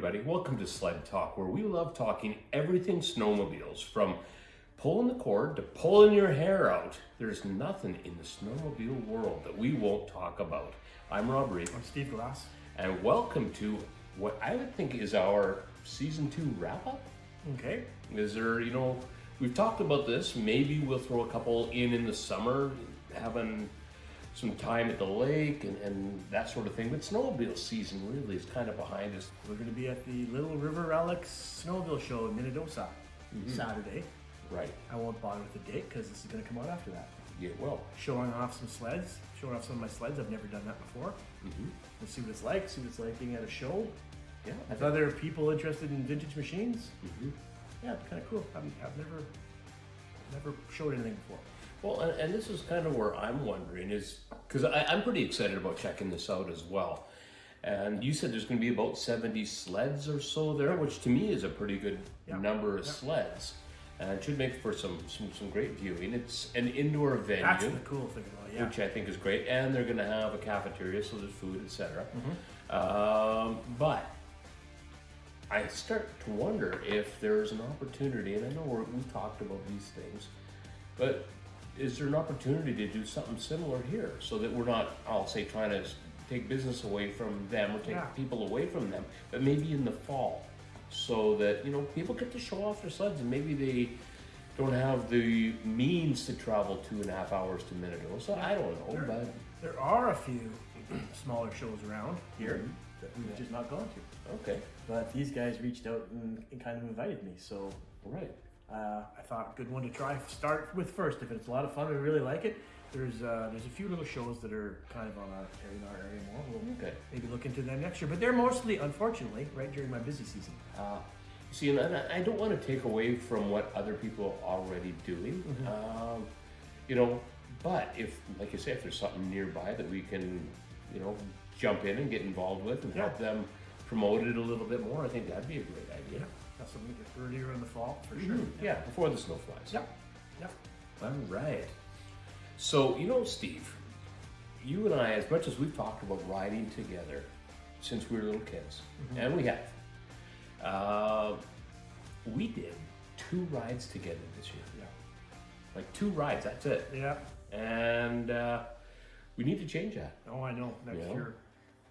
everybody. Welcome to Sled Talk, where we love talking everything snowmobiles, from pulling the cord to pulling your hair out. There's nothing in the snowmobile world that we won't talk about. I'm Rob Reed. I'm Steve Glass. And welcome to what I would think is our Season 2 wrap-up. Okay. Is there, we've talked about this. Maybe we'll throw a couple in the summer, having some time at the lake and that sort of thing. But snowmobile season really is kind of behind us. We're going to be at the Little River Relics snowmobile show in Minnedosa Saturday. Right. I won't bother with the date because this is going to come out after that. Yeah, well. Showing off some some of my sleds. I've never done that before. We'll see what it's like being at a show. Yeah. With other people interested in vintage machines. Yeah, it's kind of cool. I've never showed anything before. Well, and this is kind of where I'm wondering is, because I'm pretty excited about checking this out as well. And you said there's going to be about 70 sleds or so there, which to me is a pretty good number of sleds. And it should make for some great viewing. It's an indoor venue. That's the cool thing about it, which I think is great. And they're going to have a cafeteria, so there's food, etc. But I start to wonder if there's an opportunity, and I know we've talked about these things, but is there an opportunity to do something similar here so that we're not, I'll say, trying to take business away from them or take people away from them, but maybe in the fall so that, people get to show off their sleds and maybe they don't have the means to travel 2.5 hours to Minnedosa. So I don't know, but there are a few smaller shows around here that we've just not gone to. Okay. But these guys reached out and kind of invited me, so I thought good one to try. Start with first. If it's a lot of fun, we really like it. There's a few little shows that are kind of on our area more. We'll maybe look into them next year, but they're mostly, unfortunately, right during my busy season. See, and I don't want to take away from what other people are already doing. But if, like you say, if there's something nearby that we can, jump in and get involved with and help them promote it a little bit more, I think that'd be a great idea. Yeah, that's something earlier in the fall for sure. Yeah, before the snow flies. Yep. All right. So, Steve, you and I, as much as we've talked about riding together since we were little kids, and we have, we did 2 rides together this year. Yeah. Like 2 rides, that's it. Yeah. And we need to change that. Oh, I know. Next year,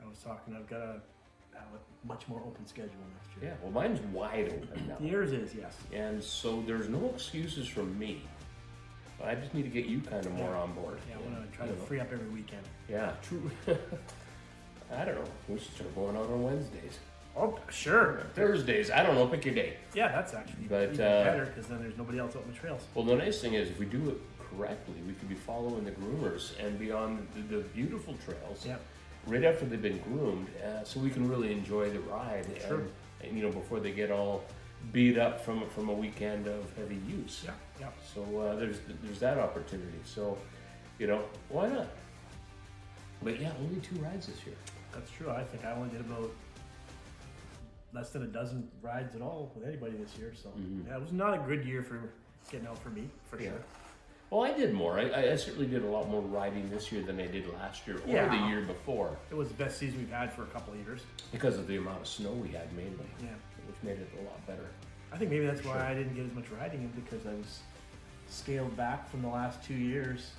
I was talking, I've got to have a much more open schedule next year. Yeah, well, mine's wide open now. Yours is, yes. And so there's no excuses from me. I just need to get you kind of more on board. Yeah, I want to try to free up every weekend. Yeah, true. I don't know. We should start going out on Wednesdays. Oh, sure. Thursdays. I don't know. Pick your day. Yeah, that's actually even better because then there's nobody else out on the trails. Well, the nice thing is if we do it correctly, we could be following the groomers and be on the beautiful trails right after they've been groomed, so we can really enjoy the ride. Sure. And before they get all beat up from a weekend of heavy use. Yeah. So there's that opportunity. So, why not? But yeah, only 2 rides this year. That's true. I think I only did about less than a dozen rides at all with anybody this year. So yeah, it was not a good year for getting out for me, for sure. Well, I did more. I certainly did a lot more riding this year than I did last year or the year before. It was the best season we've had for a couple of years. Because of the amount of snow we had mainly. Yeah. Which made it a lot better. I think maybe that's why I didn't get as much riding in, because I was scaled back from the last 2 years.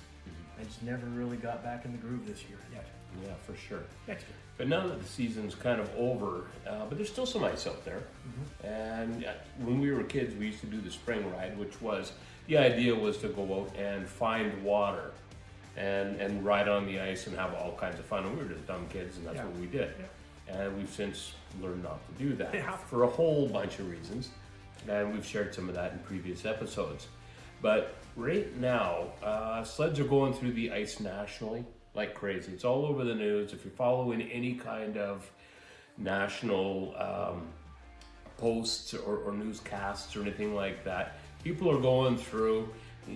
I just never really got back in the groove this year yet. Yeah, for sure. Next year. But now that the season's kind of over, but there's still some ice out there. And when we were kids, we used to do the spring ride, which was, the idea was to go out and find water and ride on the ice and have all kinds of fun. And we were just dumb kids, and that's what we did. Yeah. And we've since learned not to do that for a whole bunch of reasons. And we've shared some of that in previous episodes. But right now, sleds are going through the ice nationally like crazy. It's all over the news. If you're following any kind of national posts or newscasts or anything like that, people are going through,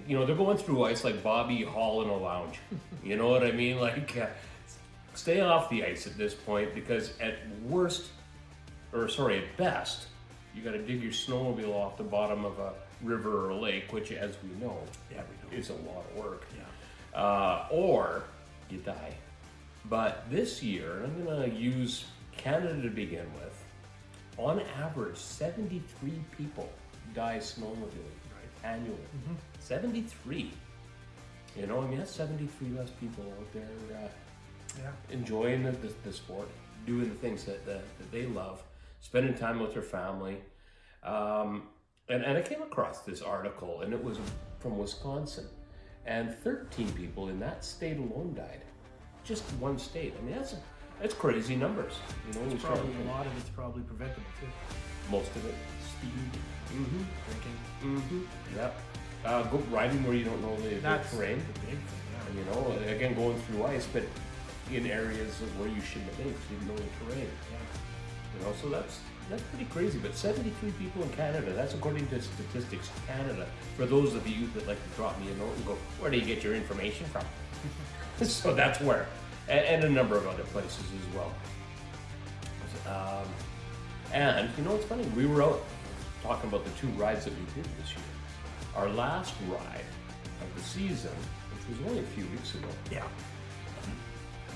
they're going through ice like Bobby Hall in a lounge. You know what I mean? Like, stay off the ice at this point, because at best, you got to dig your snowmobile off the bottom of a river or a lake, which, as we know, is a lot of work. Or you die. But this year, I'm going to use Canada to begin with. On average, 73 people die snowmobiling annually. 73. You know, I mean, that's 73 less people out there enjoying the sport, doing the things that they love, spending time with their family. And I came across this article, and it was from Wisconsin, and 13 people in that state alone died. Just one state. I mean, that's crazy numbers. You know, it's probably a lot of it's probably preventable too. Most of it. Speed, drinking. Yep. Go riding where you don't know the terrain. The big thing, And, you know, again, going through ice, but in areas where you shouldn't have been because you didn't know the terrain. You know, so that's pretty crazy. But 73 people in Canada. That's according to Statistics Canada. For those of you that like to drop me a note and go, where do you get your information from? So that's where, and a number of other places as well. And you know what's funny? We were out talking about the 2 rides that we did this year. Our last ride of the season, which was only a few weeks ago. Yeah.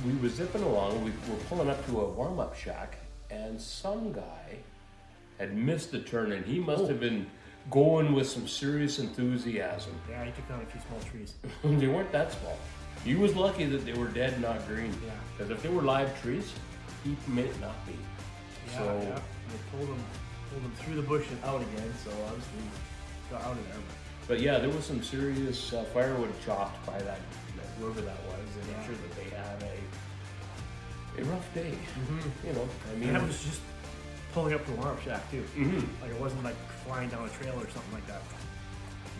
We were zipping along. We were pulling up to a warm-up shack, and some guy had missed the turn, and he must have been going with some serious enthusiasm. Yeah, he took down a few small trees. They weren't that small. He was lucky that they were dead, not green. Yeah. Because if they were live trees, he may not be. Yeah, So, yeah. They pulled him through the bush and out again, so obviously he got out of there. but yeah, there was some serious firewood chopped by that whoever that was, and I'm sure that they had a rough day. You know, I mean, And I was just pulling up to the warm-up shack too. Like it wasn't like flying down a trail or something like that.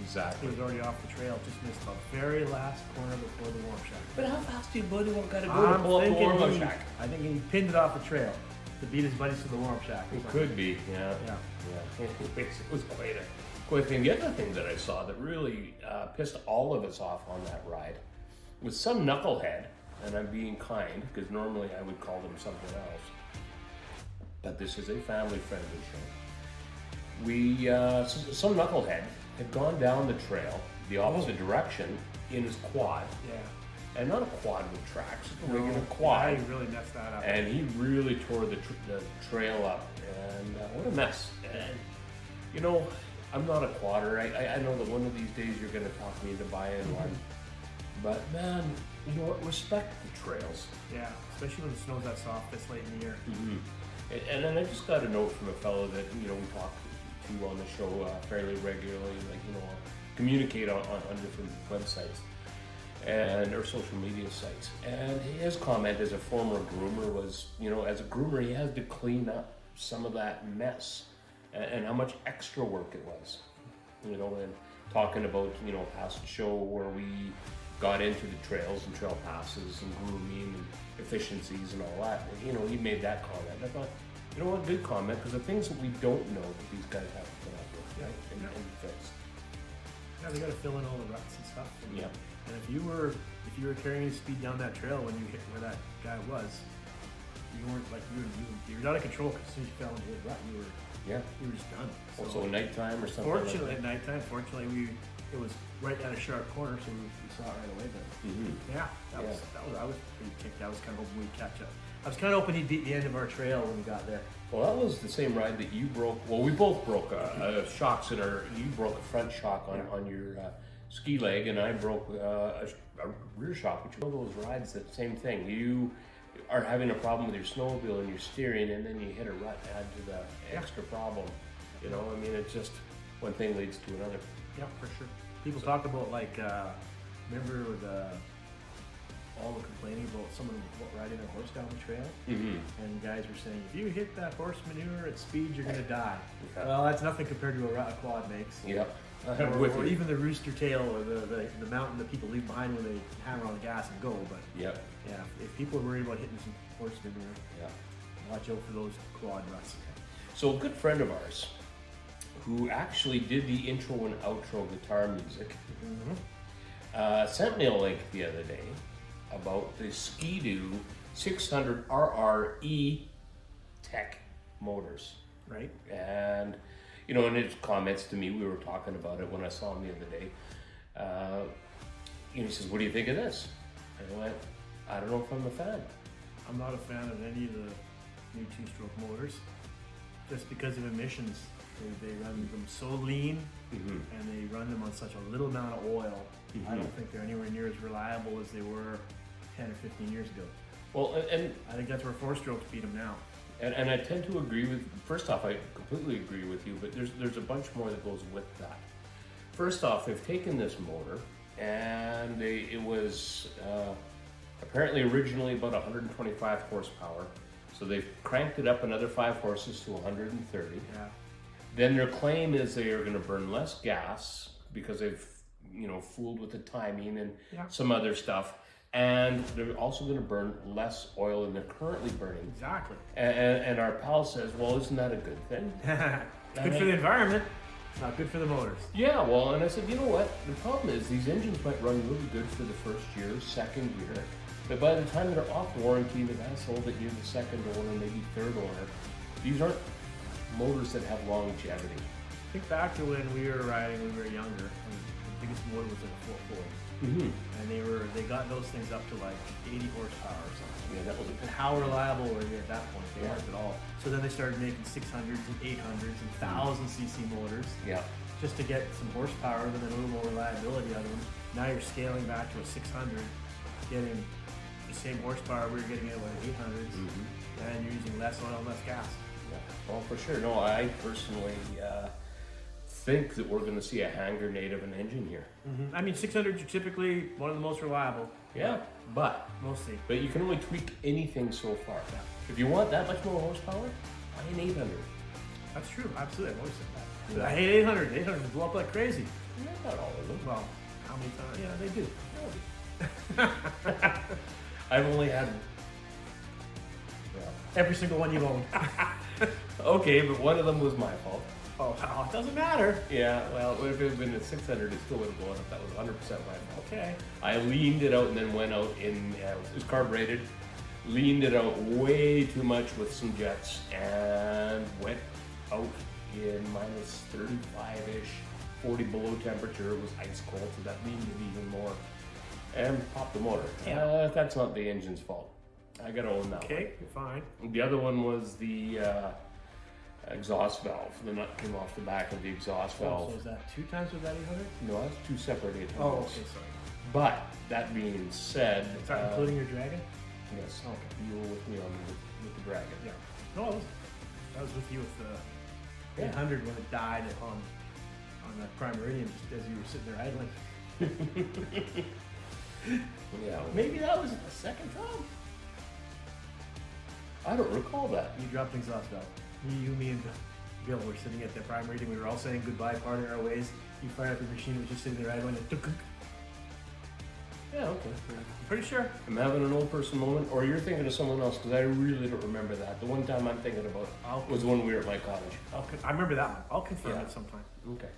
exactly. He was already off the trail, just missed the very last corner before the warm-up shack. But how fast do you buddy got to go to pull up the warm-up shack? I think he pinned it off the trail to beat his buddies to the warm-up shack. It could be, yeah. It was quite a thing. The other thing that I saw that really pissed all of us off on that ride was some knucklehead, and I'm being kind because normally I would call them something else, but this is a family-friendly show. We some knucklehead had gone down the trail the opposite direction in his quad. Yeah. And not a quad with tracks, a No, regular quad. Yeah, he really messed that up. And he really tore the trail up, and what a mess. And you know, I'm not a quadder. I know that one of these days you're going to talk me into buying one, but man, you know what? Respect the trails. Yeah, especially when the snow's that soft this late in the year. And then I just got a note from a fellow that you know we talk to on the show fairly regularly, like you know, communicate on different websites and or social media sites. And his comment as a former groomer was, you know, as a groomer, he has to clean up some of that mess and how much extra work it was, you know, and talking about, you know, past show where we got into the trails and trail passes and grooming and efficiencies and all that. And, you know, he made that comment. I thought, you know what, good comment, because the things that we don't know that these guys have to put up with, right, and fix. Yeah, they got to fill in all the ruts and stuff. And, Yeah. And if you were carrying speed down that trail when you hit where that guy was, you weren't like you were out of control because as soon as you fell into the rut, you were just done. So, Also nighttime or something. Fortunately, at nighttime, it was right at a sharp corner, so we saw it right away. But yeah, I was pretty ticked. I was kind of hoping we'd catch up. I was kind of hoping he'd beat the end of our trail when we got there. Well, that was the same ride that you broke. Well, we both broke shocks in our. You broke a front shock on your ski leg, and I broke a rear shock. Which one of those rides that same thing. You are having a problem with your snowmobile and your steering, and then you hit a rut, add to the extra problem. You know, I mean, it's just one thing leads to another. Yeah, for sure. People talk about like, remember all the complaining about someone riding a horse down the trail, and guys were saying if you hit that horse manure at speed, you're gonna die. Yeah. Well, that's nothing compared to a quad makes. Yep. Or even the rooster tail or the mountain that people leave behind when they hammer on the gas and go. But yeah, if people are worried about hitting some horse manure, watch out for those quad ruts. So a good friend of ours, who actually did the intro and outro guitar music, sent me a link the other day about the Ski-Doo 600 RR E-TEC motors. Right. And, you know, in his comments to me, we were talking about it when I saw him the other day. And he says, what do you think of this? And I went, I don't know if I'm a fan. I'm not a fan of any of the new two-stroke motors. just because of emissions. They run them so lean, and they run them on such a little amount of oil. I don't think they're anywhere near as reliable as they were 10 or 15 years ago. Well, and I think that's where four-strokes beat them now. And I tend to agree with, first off, I completely agree with you, but there's a bunch more that goes with that. First off, they've taken this motor, and it was apparently originally about 125 horsepower, so they've cranked it up another 5 horses to 130. Yeah. Then their claim is they are going to burn less gas because they've, fooled with the timing and some other stuff. And they're also going to burn less oil than they're currently burning. Exactly. And our pal says, well, isn't that a good thing? It's good for the environment. It's not good for the motors. Yeah, well, and I said, you know what? The problem is these engines might run really good for the first year, second year. But by the time they're off warranty, the guy sold it, you're the second owner, maybe third owner. These aren't motors that have longevity. Think back to when we were riding when we were younger. And the biggest motor was like a 440. And they got those things up to like 80 horsepower or something. Yeah, that was And how reliable were they at that point? They weren't at all. So then they started making 600s and 800s and 1000cc motors. Yeah. Just to get some horsepower and then a little more reliability out of them. Now you're scaling back to a 600, getting the same horsepower we were getting out with 800s, and you're using less oil and less gas. Yeah. Well, for sure. No, I personally think that we're going to see a hand grenade of an engine here. I mean, 600s are typically one of the most reliable. Yeah, but Mostly. you can only tweak anything so far. Yeah. If you want that much more horsepower, buy an 800. That's true. Absolutely. I've always said that. Yeah. I hate 800. 800s blow up like crazy. Yeah, not all of them. Well, how many times? Yeah, they do. I've only had every single one you own. Okay, but one of them was my fault. Oh, it doesn't matter. Yeah, well, if it had been a 600, it still would have blown up. That was 100% my fault. Okay. I leaned it out and then went out in, it was carbureted, leaned it out way too much with some jets and went out in minus 35-ish, 40 below temperature. It was ice cold, so that leaned it even more and popped the motor. Yeah. That's not the engine's fault. I gotta own that one. Okay, fine. The other one was the exhaust valve. The nut came off the back of the exhaust valve. So is that 2 times with that 800? No, that's 2 separate 800s. Oh, okay, sorry. But that being said, Is that including your Dragon? yes, Okay. you were with me on with the Dragon. Yeah. No, I was with you with the 800 when it died on the Prime Meridian just as you were sitting there idling. Yeah. Maybe that was the second time. I don't recall that. You dropped an exhaust valve. Me, and Bill were sitting at the Prime Meridian. We were all saying goodbye, parting our ways. You fired up the machine. It was just sitting there idling. Yeah, okay. I'm pretty sure. I'm having an old person moment, or you're thinking of someone else, because I really don't remember that. The one time I'm thinking about was when we were at my cottage. I remember that one. I'll confirm Yeah. it sometime. Okay.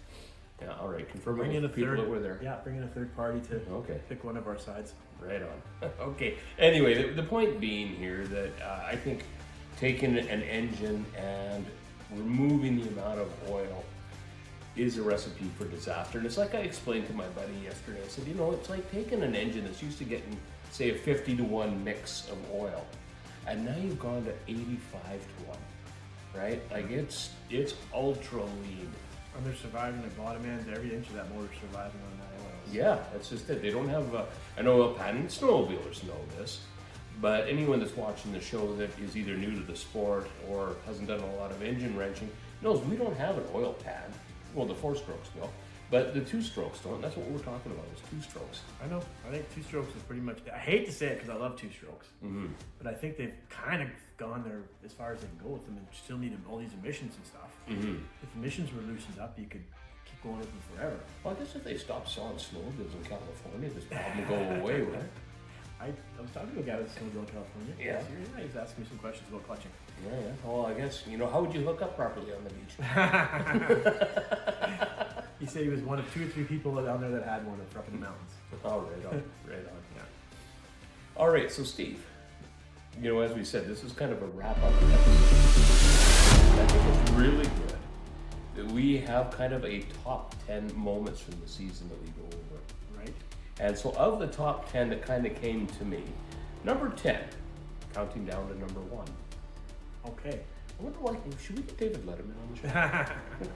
Yeah, all right. Confirm Bring it in with a people third. that were there. Yeah, bring in a third party to Okay. pick one of our sides. Right on. Okay. Anyway, the point being here that I think taking an engine and removing the amount of oil is a recipe for disaster. And it's like I explained to my buddy yesterday. I said, it's like taking an engine that's used to getting, say, a 50-to-1 mix of oil, and now you've gone to 85-to-1, right? Like it's ultra lean. And they're surviving the bottom end. Every inch of that motor's surviving on that oil. Yeah, that's just it. They don't have an oil pan. And snowmobilers know this. But anyone that's watching the show that is either new to the sport or hasn't done a lot of engine wrenching knows we don't have an oil pan. Well, the 4-strokes will, but the 2-strokes don't. That's what we're talking about, is 2-strokes. I know. I think 2-strokes is pretty much. I hate to say it because I love 2-strokes, but I think they've kind of gone there as far as they can go with them, and still need all these emissions and stuff. If emissions were loosened up, you could keep going with them forever. Well, I guess if they stop selling snowmobiles in California, this problem will go away, right? I was talking to a guy with snowmobile in California. Yeah. He was asking me some questions about clutching. Yeah. Well, I guess, how would you hook up properly on the beach? He said he was one of 2 or 3 people down there that had one up in the mountains. Oh, right on. Right on, yeah. All right, so Steve, as we said, this is kind of a wrap-up episode. I think it's really good that we have kind of a top 10 moments from the season that we go over. Right. And so of the top 10 that kind of came to me, number 10, counting down to number 1. Okay. I wonder why, should we get David Letterman on the show?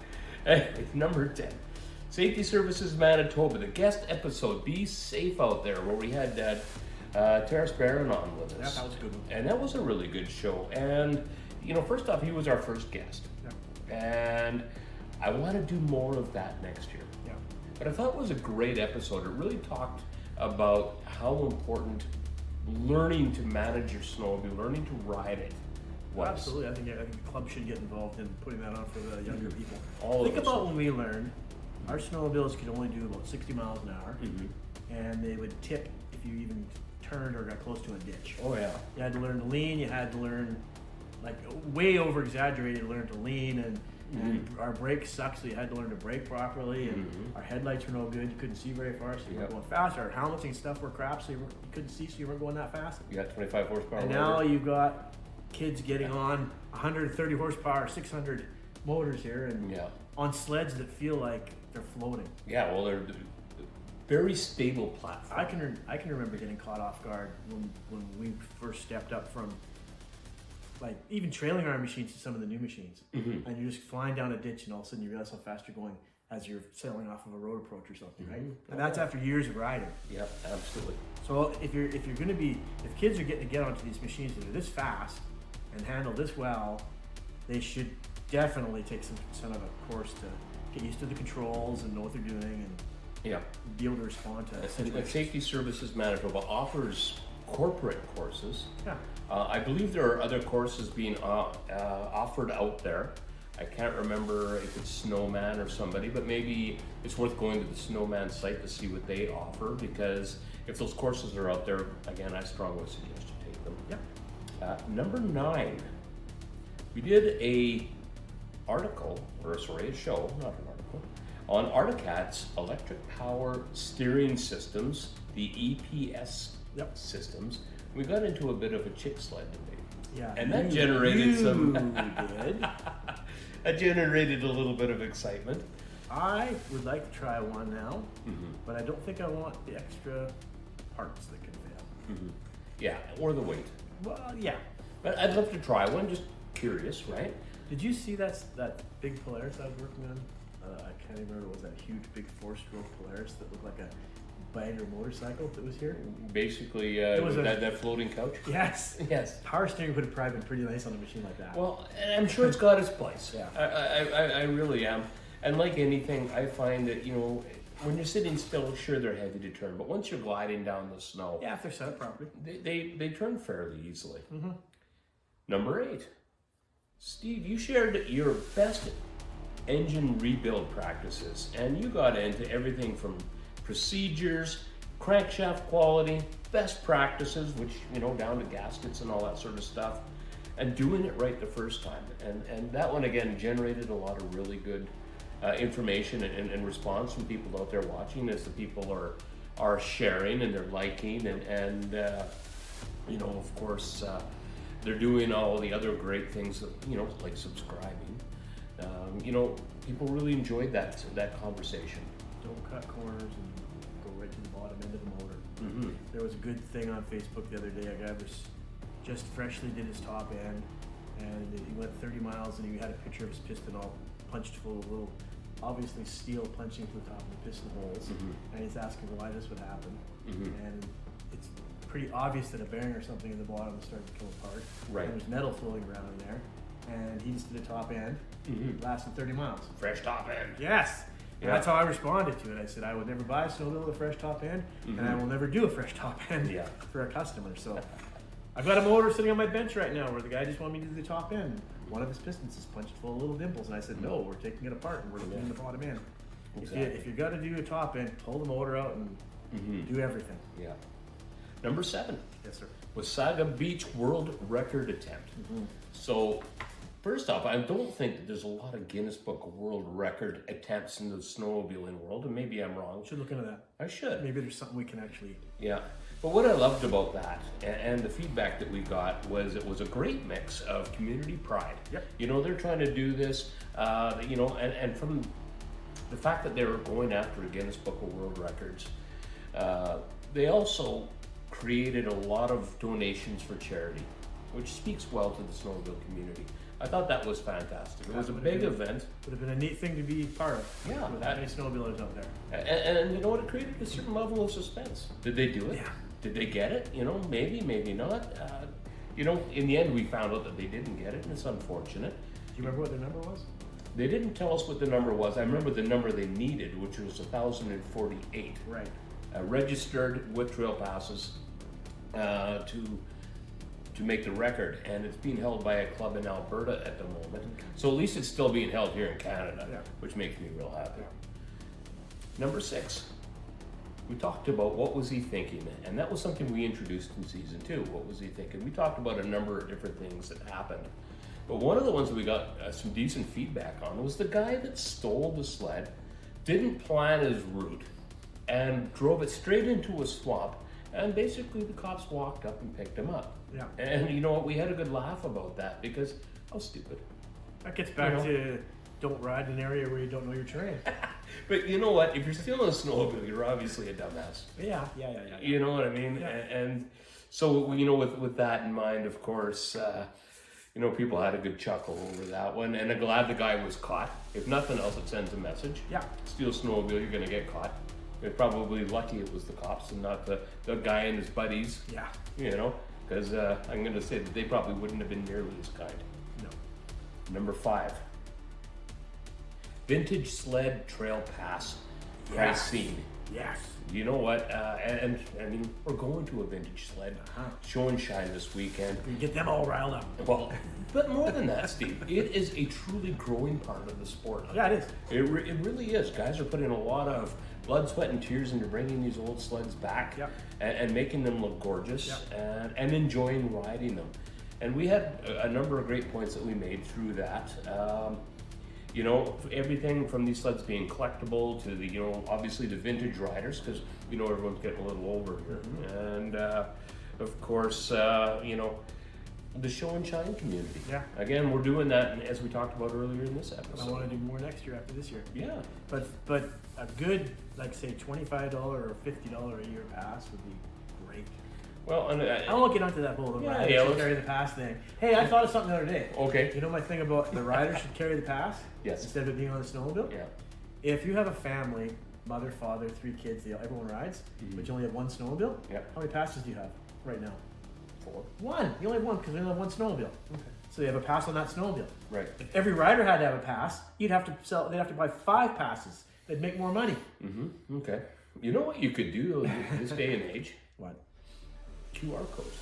Anyway, number 10. Safety Services Manitoba, the guest episode, Be Safe Out There, where we had Terrace Barron on with us. Yeah, that was a good one. And that was a really good show. And, first off, he was our first guest. Yeah. And I want to do more of that next year. Yeah. But I thought it was a great episode. It really talked about how important learning to manage your snowmobile, learning to ride it was. Absolutely. I think the club should get involved in putting that on for the younger people. Think about when we learned, our snowmobiles could only do about 60 miles an hour, and they would tip if you even turned or got close to a ditch. Oh yeah. You had to learn to lean. You had to learn, like way over exaggerated, learn to lean, and our brakes sucked, so you had to learn to brake properly. And our headlights were no good. You couldn't see very far, so you weren't going fast. Our helmets and stuff were crap, so you couldn't see, so you weren't going that fast. You got 25 horsepower. And now you've got kids getting on 130 horsepower, 600 motors here, and on sleds that feel like they're floating. Yeah, well, they're very stable platform. I can remember getting caught off guard when we first stepped up from, like, even trailing our machines to some of the new machines, and you're just flying down a ditch, and all of a sudden you realize how fast you're going as you're sailing off of a road approach or something, right? And that's after years of riding. Yeah, absolutely. So if kids are getting to get onto these machines that are this fast and handle this well, they should definitely take some of a course to get used to the controls and know what they're doing and be able to respond to situations. Safety Services Manitoba offers corporate courses. Yeah. I believe there are other courses being offered out there. I can't remember if it's Snowman or somebody, but maybe it's worth going to the Snowman site to see what they offer, because if those courses are out there, again, I strongly suggest you take them. Yep. Number 9, we did a show, not an article, on Articat's electric power steering systems, the EPS systems. We got into a bit of a chick sled debate. Yeah. And that generated some... did. That generated a little bit of excitement. I would like to try one now, but I don't think I want the extra parts that can fail. Yeah, or the weight. Well, yeah. But I'd love to try one, just curious, right? Did you see that big Polaris I was working on? I can't even remember, was that huge big 4-stroke Polaris that looked like a bagger motorcycle that was here? Basically, it was that floating couch? Yes. Yes. Power steering would have probably been pretty nice on a machine like that. Well, and I'm sure it's got its place. Yeah. I really am. And like anything, I find that, when you're sitting still, sure, they're heavy to turn, but once you're gliding down the snow... Yeah, if they're set up properly. They turn fairly easily. Number 8. Steve, you shared your best engine rebuild practices, and you got into everything from procedures, crankshaft quality, best practices, which, down to gaskets and all that sort of stuff, and doing it right the first time. And that one, again, generated a lot of really good information and response from people out there watching, as the people are sharing and they're liking, and of course, they're doing all the other great things that, like subscribing. People really enjoyed that conversation. Don't cut corners and go right to the bottom end of the motor. There was a good thing on Facebook the other day. A guy was just freshly did his top end, and he went 30 miles, and he had a picture of his piston all punched full of little, obviously steel punching to the top of the piston holes. And he's asking why this would happen. And it's pretty obvious that a bearing or something in the bottom is starting to come apart. Right. And there's metal floating around in there. And he just did a top end, lasted 30 miles. Fresh top end. Yes. And that's how I responded to it. I said I would never buy a snowmobile with a fresh top end, and I will never do a fresh top end for a customer. So I've got a motor sitting on my bench right now where the guy just wanted me to do the top end. One of his pistons is punched full of little dimples, and I said, no, we're taking it apart and we're doing the bottom end. Exactly. If you got to do a top end, pull the motor out and do everything. Yeah. Number 7. Yes, sir. Wasaga Beach World Record attempt. So, first off, I don't think that there's a lot of Guinness Book of World Record attempts in the snowmobiling world, and maybe I'm wrong. Should look into that. I should. Maybe there's something we can actually... Yeah. But what I loved about that, and the feedback that we got, was it was a great mix of community pride. Yep. They're trying to do this, and from the fact that they were going after a Guinness Book of World Records, they also created a lot of donations for charity. which speaks well to the snowmobile community. I thought that was fantastic. It was a That big would've event. Would have been a neat thing to be part of. Yeah, With that- many snowmobilers out there. And you know what? It created a certain level of suspense. Did they do it? Yeah. Did they get it? You know, maybe, maybe not. You know, in the end, we found out that they didn't get it, and it's unfortunate. Do you remember what their number was? They didn't tell us what the number was. I remember the number they needed, which was 1,048. Right. Registered with trail passes to make the record, and it's being held by a club in Alberta at the moment. So at least it's still being held here in Canada, Yeah. which makes me real happy. Number 6, we talked about what was he thinking, and that was something we introduced in season 2. What was he thinking? We talked about a number of different things that happened, but one of the ones that we got some decent feedback on was the guy that stole the sled, didn't plan his route, and drove it straight into a swamp, and basically the cops walked up and picked him up. Yeah. And you know what, we had a good laugh about that because how stupid. That gets back You know? to don't ride in an area where you don't know your terrain. But you know what, if you're stealing a snowmobile, you're obviously a dumbass. Yeah. You know what I mean? Yeah. And so, you know, with that in mind, of course, you know, people had a good chuckle over that one, and I'm glad the guy was caught. If nothing else, it sends a message. Yeah. Steal a snowmobile, you're gonna get caught. They're probably lucky it was the cops and not the guy and his buddies, Yeah. you know, because I'm gonna say that they probably wouldn't have been nearly as kind. No. Number 5, vintage sled trail pass pricing. Yes. You know what? And I mean, we're going to a vintage sled show and shine this weekend. You get them all riled up. Well, but more than that, Steve, it is a truly growing part of the sport. Yeah, it is. It really is. Guys are putting a lot of blood, sweat, and tears into bringing these old sleds back Yep. and making them look gorgeous Yep. and enjoying riding them. And we had a number of great points that we made through that. You know, everything from these sleds being collectible to the, you know, obviously the vintage riders, because we know everyone's getting a little older here. And of course, you know, the show and shine community. Yeah. Again, we're doing that, and as we talked about earlier in this I episode. want to do more next year after this year. Yeah. But a good, like say $25 or $50 a year pass would be great. Well, and I won't get onto that whole Yeah, riders yeah, should let's- carry the pass thing. Hey, I thought of something the other day. okay. You know my thing about the riders should carry the pass Yes. instead of it being on the snowmobile? Yeah. If you have a family, mother, father, 3 kids, everyone rides, but you only have 1 snowmobile, Yeah. how many passes do you have right now? 4. 1. You only have 1 because we only have 1 snowmobile. Okay. So you have a pass on that snowmobile. Right. If every rider had to have a pass, they'd have to buy 5 passes. They'd make more money. Mm-hmm. Okay. You know what you could do in this day and age? What? QR codes.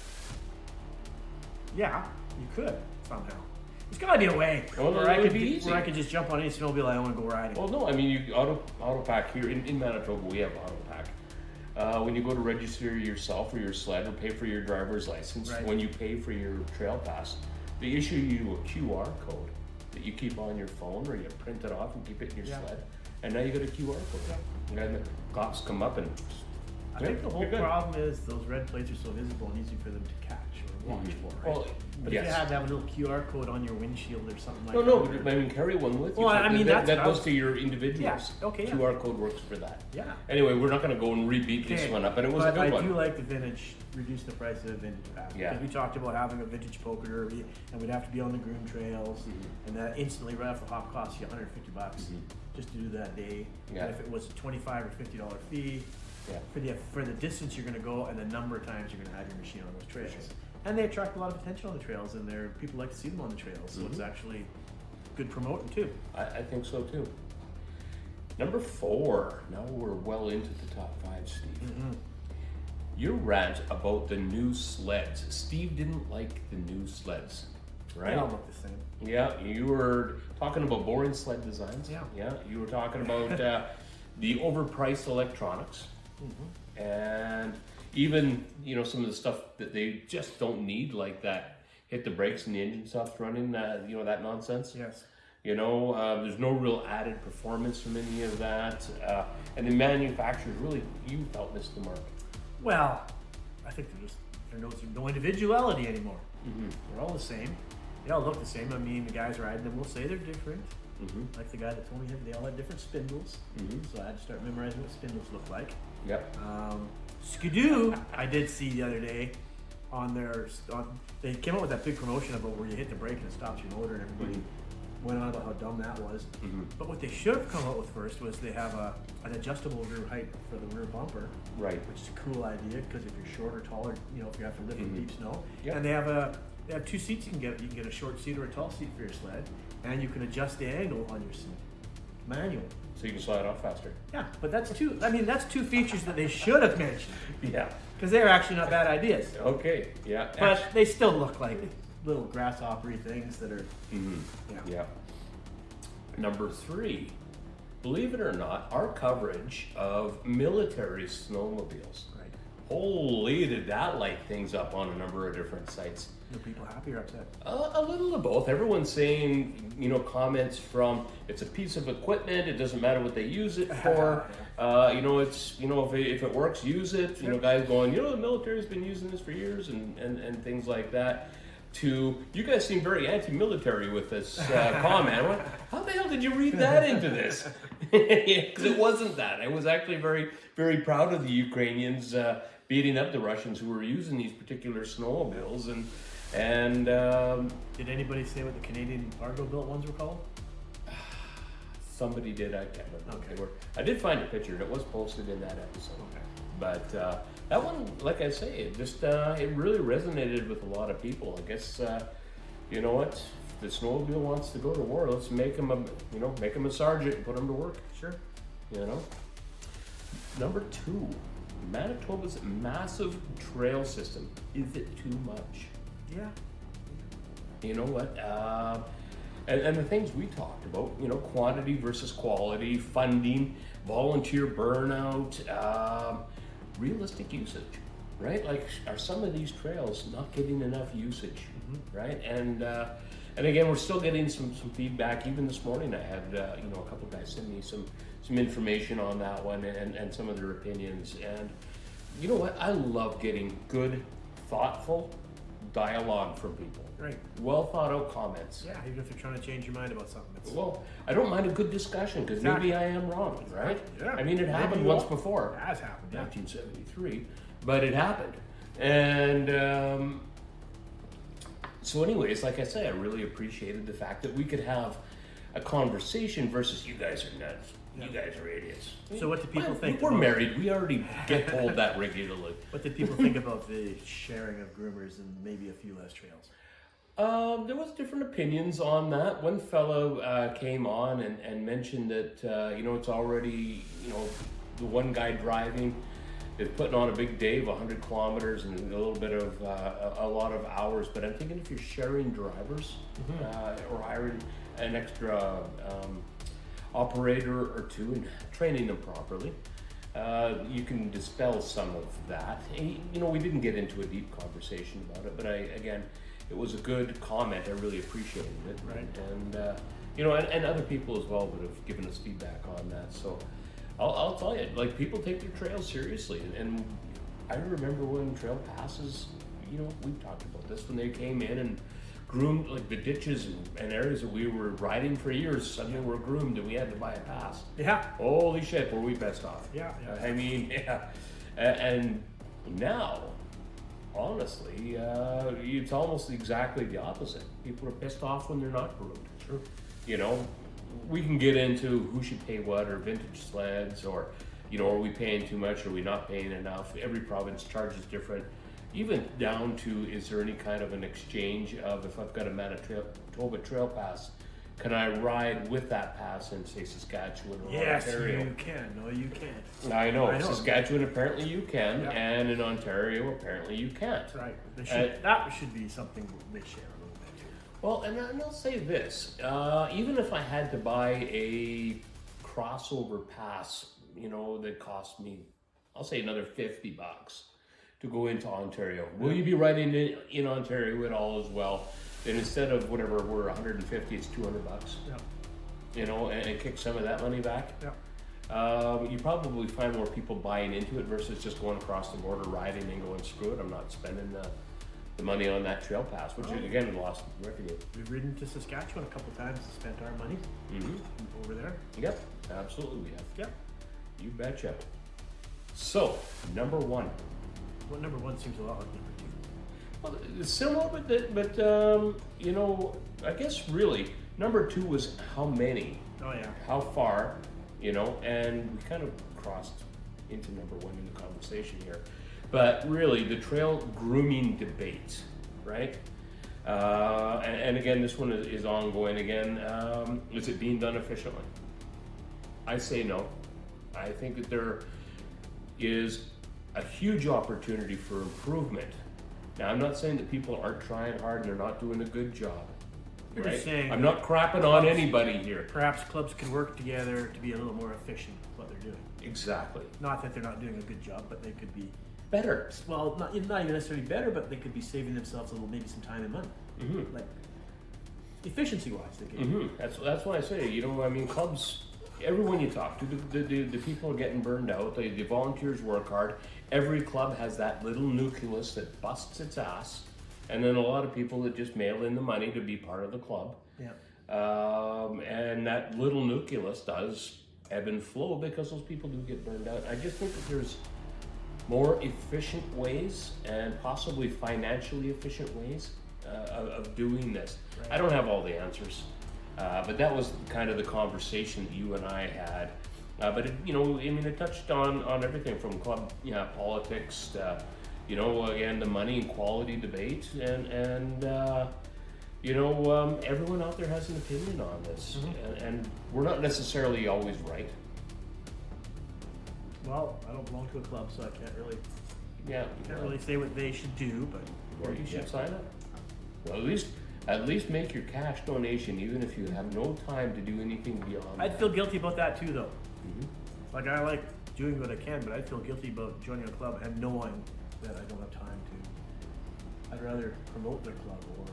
Yeah, you could somehow. There's got to be a way Oh, no, where, that I would could, be easy. where I could just jump on any snowmobile I want to go riding. Well, no, I mean, you auto pack here in Manitoba, we have auto pack. When you go to register yourself or your sled or pay for your driver's license, Right. when you pay for your trail pass, they issue you a QR code that you keep on your phone or you print it off and keep it in your Yeah. sled. And now you got a QR code. And the cops come up and I think the whole you're good. problem is those red plates are so visible and easy for them to catch or watch for, right? Well, But if you had to have a little QR code on your windshield or something like No, that. but I mean, carry one with you. Well, I mean, that that's- goes to your individuals. Yeah, okay, yeah. QR code works for that. Yeah. Anyway, we're not going to go and rebeat this Okay, one up, and it was but a good I one. do like the vintage, reduce the price of the vintage pass. Yeah. Because we talked about having a vintage poker derby, and we'd have to be on the groom trails, Mm-hmm. and that instantly right off the hop costs you $150 just to do that day. Yeah. And if it was a $25 or $50 fee Yeah. for the distance you're going to go and the number of times you're going to have your machine on those trails. Sure. And they attract a lot of attention on the trails, and people like to see them on the trails, so it's actually good promoting too. I think so too. Number 4. Now we're well into the top 5, Steve. Your rant about the new sleds. Steve didn't like the new sleds, right? They all look the same. Yeah, you were talking about boring sled designs. Yeah. Yeah, you were talking about the overpriced electronics. And even, you know, some of the stuff that they just don't need, like that hit the brakes and the engine stops running, you know, that nonsense. Yes. You know, there's no real added performance from any of that. And the manufacturers really, you felt, missed the mark. Well, I think there's no individuality anymore. They're all the same. They all look the same. I mean, the guys riding them will say they're different. Like the guy that told me they all had different spindles. So I had to start memorizing what spindles look like. Yep. Skidoo, I did see the other day. they came up with that big promotion about where you hit the brake and it stops your motor, and everybody went on about how dumb that was. But what they should have come up with first was they have an adjustable rear height for the rear bumper, Right. which is a cool idea because if you're short or taller, if you have to lift in deep snow, Yep. and they have 2 seats you can get. You can get a short seat or a tall seat for your sled, and you can adjust the angle on your seat, manual. So you can slide off faster. Yeah, but that's two features that they should have mentioned Yeah. because they're actually not bad ideas. Okay. Yeah. But they still look like little grasshoppery things that are. Yeah. Number 3, believe it or not, our coverage of military snowmobiles. Right. Holy, did that light things up on a number of different sites. Are people happy or upset? A little of both. Everyone's saying, comments from, it's a piece of equipment, it doesn't matter what they use it for. If it works, use it. Guys going, the military's been using this for years and things like that. To, you guys seem very anti-military with this comment. I went, how the hell did you read that into this? Because it wasn't that. I was actually very, very proud of the Ukrainians beating up the Russians who were using these particular snowmobiles. And Did anybody say what the Canadian Argo-built ones were called? somebody did. I can't remember what Okay. they were. I did find a picture. It was posted in that episode. Okay. But that one, like I say, it just it really resonated with a lot of people. I guess you know what? If the snowmobile wants to go to war, let's make him a sergeant and put him to work. Sure. Number 2, Manitoba's massive trail system. Is it too much? Yeah. You know what? And the things we talked about, quantity versus quality, funding, volunteer burnout, realistic usage, right? Like, are some of these trails not getting enough usage, right? And again, we're still getting some feedback. Even this morning, I had a couple guys send me some information on that one and some of their opinions. And you know what? I love getting good, thoughtful dialogue from people. Right. Well thought out comments. Yeah, even if you're trying to change your mind about something. Well, I don't mind a good discussion because Exactly. maybe I am wrong, right? Yeah. I mean, it happened Maybe once you are. before, It has happened. Yeah. 1973, but it happened. And so anyways, like I say, I really appreciated the fact that we could have a conversation versus you guys are nuts. You guys are idiots. So what do people think We're about- married. We already get told that regularly. What did people think about the sharing of groomers and maybe a few less trails? There was different opinions on that. One fellow came on and mentioned that it's already the one guy driving is putting on a big day of 100 kilometers and a little bit of a lot of hours. But I'm thinking if you're sharing drivers or hiring an extra operator or two and training them properly, you can dispel some of that. And, we didn't get into a deep conversation about it, but it was a good comment. I really appreciated it. Right. And and other people as well would have given us feedback on that. So I'll tell you, like, people take their trails seriously. And I remember when trail passes, we've talked about this, when they came in and groomed, like, the ditches and areas that we were riding for years, suddenly were groomed and we had to buy a pass. Yeah. Holy shit, were we pissed off. Yeah. I mean, yeah. And now, honestly, it's almost exactly the opposite. People are pissed off when they're not groomed. True. We can get into who should pay what, or vintage sleds, or, are we paying too much, or are we not paying enough? Every province charges different. Even down to, is there any kind of an exchange of, if I've got a Manitoba Trail Pass, can I ride with that pass in, say, Saskatchewan or Yes, Ontario? you can. No, you can't. I know. I know. Saskatchewan, apparently you can, Yeah. and in Ontario, apparently you can't. That's right. That should be something they share a little bit too. Well, and I'll say this, even if I had to buy a crossover pass, that cost me, I'll say another $50 to go into Ontario. Will you be riding in Ontario at all as well? Then instead of whatever we're 150, it's $200. Yeah. And kick some of that money back. Yeah. You probably find more people buying into it versus just going across the border, riding and going, screw it, I'm not spending the money on that trail pass, which is, again, lost revenue. We've ridden to Saskatchewan a couple times and spent our money over there. Yep, absolutely we have. Yep. You betcha. So, number 1. Well, number 1 seems a lot like number Well, it's similar, but you know, I guess really number 2 was how many, Oh yeah. how far, you know, and we kind of crossed into number 1 in the conversation here. But really, the trail grooming debate, right? And again, this one is ongoing again. Is it being done efficiently? I say no. I think that there is a huge opportunity for improvement. Now, I'm not saying that people aren't trying hard and they're not doing a good job. You're Right? just saying I'm not crapping on anybody here. perhaps clubs can work together to be a little more efficient with what they're doing. Exactly. Not that they're not doing a good job, but they could be, Better. well, not even necessarily better, but they could be saving themselves a little, maybe some time and money. Mm-hmm. Like efficiency-wise, they could. Mm-hmm. That's why I say, you know, I mean, clubs. Everyone you talk to, the people are getting burned out. The volunteers work hard. Every club has that little nucleus that busts its ass, and then a lot of people that just mail in the money to be part of the club. Yeah. And that little nucleus does ebb and flow because those people do get burned out. I just think that there's more efficient ways and possibly financially efficient ways of doing this. Right. I don't have all the answers, but that was kind of the conversation that you and I had. But it, you know, I mean, it touched on everything from club, politics, to, you know, again, the money and quality debate, and you know, everyone out there has an opinion on this, and we're not necessarily always right. Well, I don't belong to a club, so I can't really Yeah. really say what they should do, but Or you should sign up. Well, at least make your cash donation, even if you have no time to do anything beyond I'd that. feel guilty about that too, though. Mhm. Like I like doing what I can, but I'd feel guilty about joining a club and knowing that I don't have time to. I'd rather promote their club or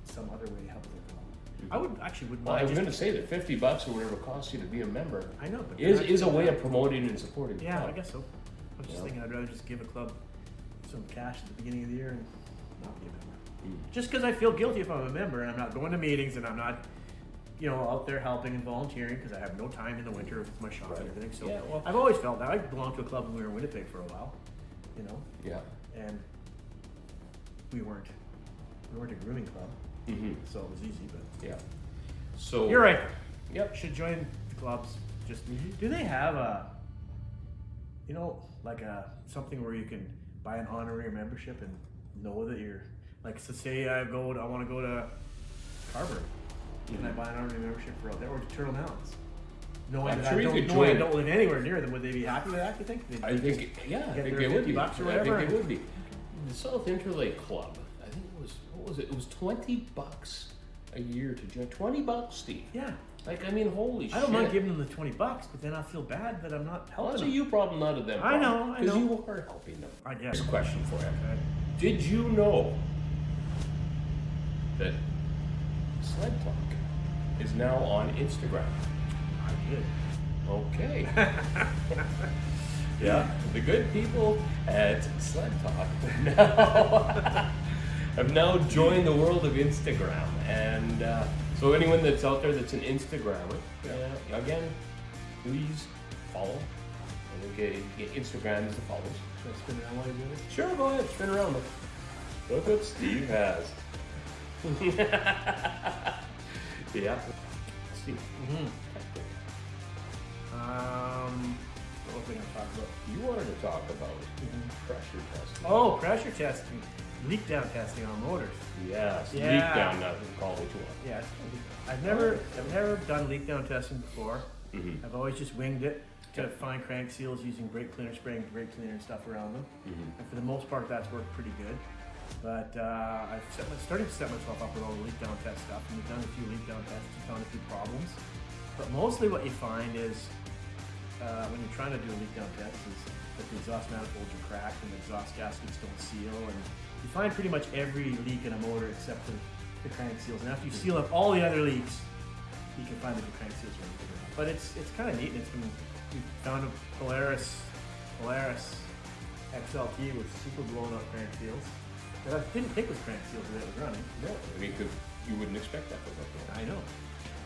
some other way to help their club. I wouldn't Well, I mind was going to just. say that $50 or whatever it costs you to be a member I know, but is a way of promoting and supporting the Yeah, club. I guess so. I was just Yeah. thinking I'd rather just give a club some cash at the beginning of the year and not be a member. Mm. Just because I feel guilty if I'm a member and I'm not going to meetings and I'm not, you know, out there helping and volunteering because I have no time in the winter with my shop and everything. So Yeah, well- I've always felt that. I belonged to a club when we were in Winnipeg for a while, you know, Yeah. and we weren't a grooming club, Mm-hmm. so it was easy. But Yeah. So you're right. Yep. Should join the clubs. Just Mhm. do they have a, you know, like a something where you can buy an honorary membership and know that you're like, so say I want to go to Carver, can I buy an honorary membership for out there or to Turtle Mountains? Knowing I'm that sure I you don't, could knowing I join- don't live anywhere near them, would they be happy with that? You think? I think, yeah, I Get think their they would 50 be. bucks or I think whatever. they would be. The South Interlake Club, I think it was, what was it? It was $20 a year to join. $20, Steve. Yeah. Like, I mean, holy shit. I don't mind giving them the $20, but then I feel bad that I'm not Well, helping that's a them. you problem, not a them I problem. know, I Because know. you are helping them. I guess. Here's a question for you. Did you know that Sled Talk is now on Instagram? I did. Okay. Yeah, the good people at Sled Talk have now joined the world of Instagram. And so anyone that's out there that's an Instagrammer, again, please follow. I think Instagram is the follows. Should I spin around while you do this? Sure, go ahead, spin around. Look what Steve has. Yeah. Steve. Mm-hmm. What was I going to talk about? You wanted to talk about pressure testing. Oh, pressure testing, leak down testing on motors. Yes, Yeah. leak down, not call it what you want. Yeah, I've never done leak down testing before. Mm-hmm. I've always just winged it to find crank seals using brake cleaner, spraying brake cleaner and stuff around them. Mm-hmm. And for the most part, that's worked pretty good. But I've started to set myself up with all the leak down test stuff, and we've done a few leak down tests and found a few problems. But mostly what you find is when you're trying to do a leak down test is that the exhaust manifolds are cracked and the exhaust gaskets don't seal, and you find pretty much every leak in a motor except for the crank seals. And after you seal up all the other leaks, you can find that the crank seals are really good. But it's kind of neat. We found a Polaris XLT with super blown up crank seals that I didn't think was crank seals that it was running. No, I mean, you wouldn't expect that with that. I know.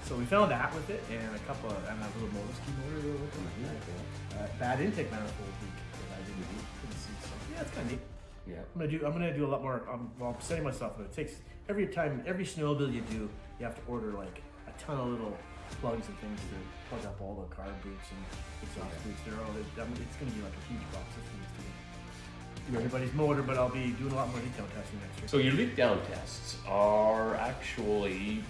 So we found that with it, and a couple of, and a little motor ski motor we were looking at. Bad intake manifold leak that I couldn't see. So yeah, it's kind of neat. Yeah. I'm gonna do a lot more. I'm setting myself up. It takes every snowmobile you do, you have to order like a ton of little plugs and things to plug up all the carb boots and exhaust boots. It's gonna be like a huge box of things to do everybody's motor, but I'll be doing a lot more leak down testing next year. So your leak down tests are actually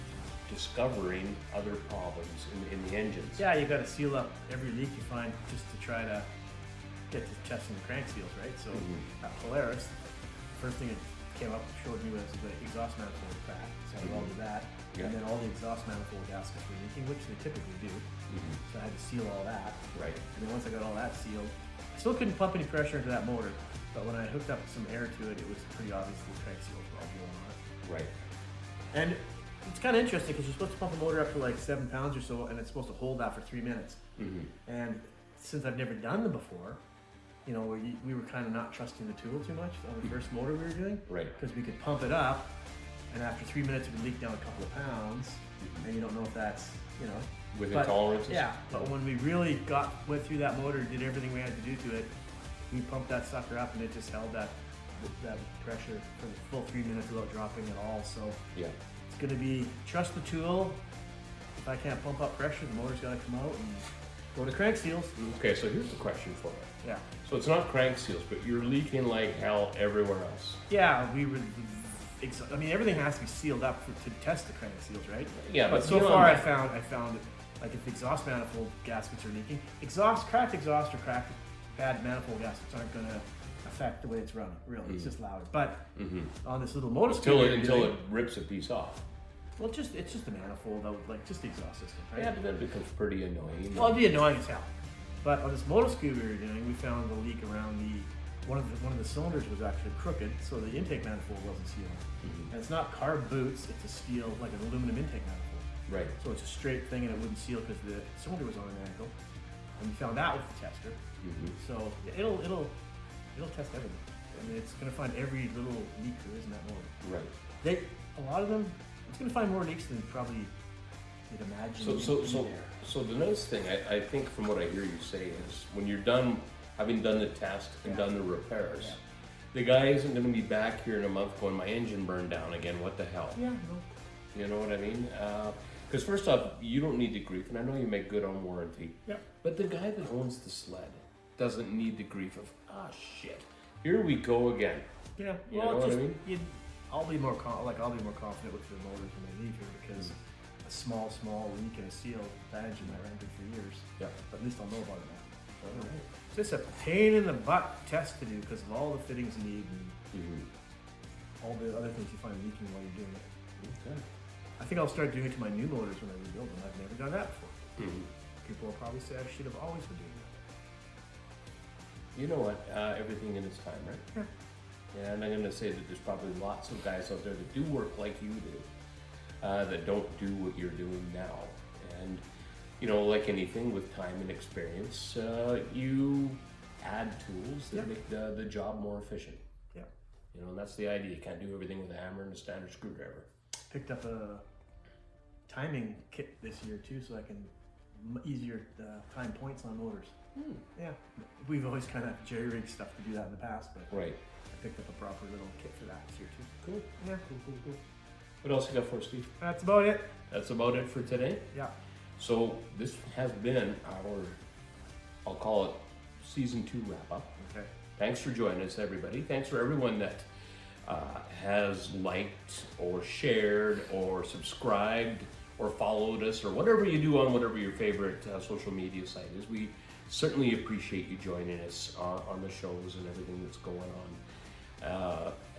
discovering other problems in the engines. Yeah, you got to seal up every leak you find just to try to get to testing the crank seals, right? So at Polaris, the first thing it came up showed me was the exhaust manifold crack. So I welded that, and then all the exhaust manifold gaskets were leaking, which they typically do. So I had to seal all that. Right. And then once I got all that sealed, I still couldn't pump any pressure into that motor, but when I hooked up some air to it, it was pretty obvious the crank seals were all blowing on it. Right. And it's kind of interesting because you're supposed to pump a motor up to like 7 pounds or so, and it's supposed to hold that for 3 minutes. And since I've never done them before, you know, we were kind of not trusting the tool too much on the first motor we were doing. Right. Because we could pump it up, and after 3 minutes it would leak down a couple of pounds, and you don't know if that's, you know. Within tolerances? Yeah, but when we really went through that motor, did everything we had to do to it, we pumped that sucker up, and it just held that pressure for the full 3 minutes without dropping at all. So yeah. It's going to be trust the tool. If I can't pump up pressure, the motor's got to come out and go to crank seals. Okay, so here's the question for you. Yeah. So it's not crank seals, but you're leaking like hell everywhere else. Yeah, I mean, everything has to be sealed up to test the crank seals, right? Yeah, but so far I found like if the exhaust manifold gaskets are leaking, cracked exhaust or cracked bad manifold gaskets aren't going to affect the way it's running. Really, it's just louder. But on this little motor scooter, until it rips a piece off. Well, it's just a manifold, like just the exhaust system, right? Yeah, but then it becomes pretty annoying. Well, it'd be annoying as hell. But on this motor scooter we were doing, we found the leak around one of the cylinders was actually crooked, so the intake manifold wasn't sealed. And it's not carb boots; it's a steel, like an aluminum intake manifold. Right. So it's a straight thing, and it wouldn't seal because the cylinder was on an angle. And we found that with the tester. So it'll test everything. I mean, it's going to find every little leak there is in that motor. Right. A lot of them, it's going to find more leaks than probably you'd imagine. So the nice thing, I think from what I hear you say is when you're done, having done the test and done the repairs, the guy isn't going to be back here in a month going, my engine burned down again, what the hell? Yeah, no. You know what I mean? Because first off, you don't need the grief, and I know you make good on warranty. Yeah. But the guy that owns the sled doesn't need the grief of, shit, here we go again. Yeah. You know what I mean? I'll be more confident with the motors when they leave here because a small leak in a seal, that engine might run good for years. Yeah. But at least I'll know about it now. So it's just a pain in the butt test to do because of all the fittings you need and all the other things you find leaking while you're doing it. Okay. I think I'll start doing it to my new motors when I rebuild them. I've never done that before. People will probably say I should have always been doing that. You know what? Everything in its time, right? Yeah. And I'm going to say that there's probably lots of guys out there that do work like you do, that don't do what you're doing now. And, you know, like anything with time and experience, you add tools that make the job more efficient. Yeah. You know, and that's the idea. You can't do everything with a hammer and a standard screwdriver. Picked up a timing kit this year too, so I can easier time points on motors. Yeah, we've always kind of jerry-rigged stuff to do that in the past, but right. I picked up a proper little kit for that this year too. Cool. Yeah, cool. What else you got for us, Steve? That's about it. That's about it for today. Yeah. So this has been our, I'll call it season 2 wrap up. Okay. Thanks for joining us, everybody. Thanks for everyone that has liked or shared or subscribed or followed us or whatever you do on whatever your favorite social media site is. We certainly appreciate you joining us on the shows and everything that's going on.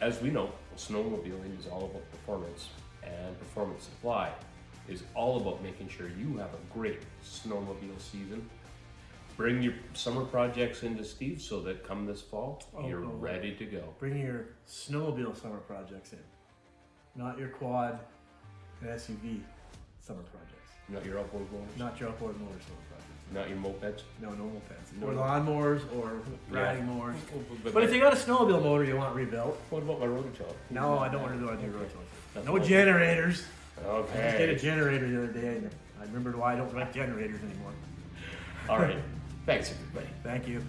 As we know, snowmobiling is all about performance, and Performance Supply is all about making sure you have a great snowmobile season. Bring your summer projects into Steve so that come this fall, you're ready to go. Bring your snowmobile summer projects in, not your quad and SUV summer projects. Not your outboard motors? Not your outboard motor summer projects. Not your mopeds? No mopeds. No. Or lawnmowers or riding mowers. But if you got a snowmobile motor you want rebuilt. What about my rototill? No, I don't want to do rototill. No generators. Okay. I just did a generator the other day and I remembered why I don't like generators anymore. All right. Thanks, everybody. Thank you.